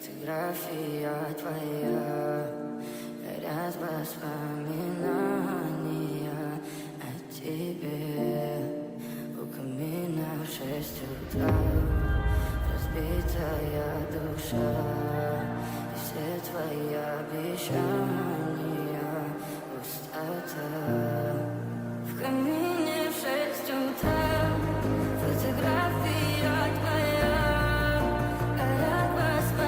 Фотография твоя, горят воспоминания о тебе. У камина в 6 утра разбитая душа, и все твои обещания пустота. В камине в 6 утра фотография твоя, горят воспоминания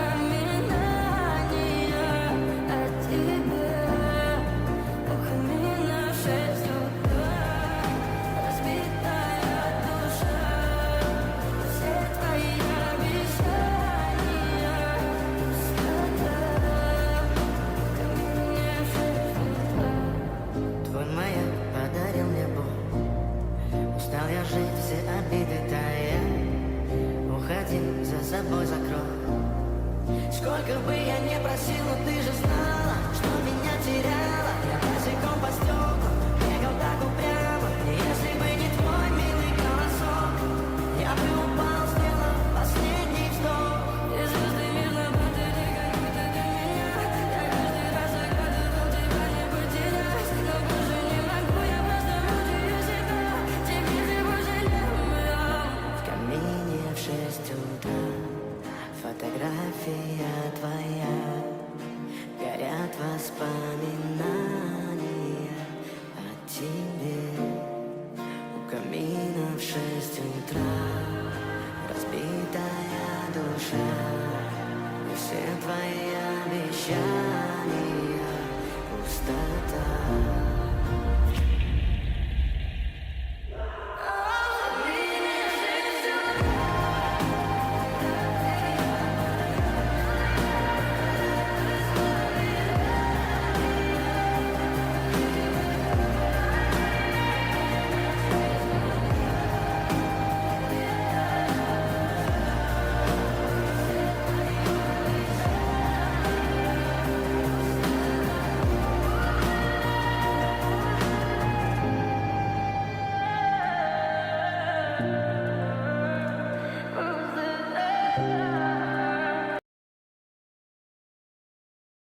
о тебе. У камина в 6 утра разбитая душа, все твои обещания пустота. В камине в 6 утра. Твой маяк подарил мне боль. Устал я жить, все обиды тая. Уходи, за собой закрой. Сколько бы я не просил, но ты же знала, что меня теряла. Я босиком по стеклу бегал так упрямо. И если бы не твой милый голосок, я бы упал, сделав последний вздох. И звезды мирно падали, как будто до меня. Я каждый раз загадывал тебя не потерять, но больше не могу, я просто мучаю себя. Теперь ты больше не моя. В камине в 6 утра фотография твоя, горят воспоминания о тебе. У камина в 6 утра разбитая душа, и все твои обещания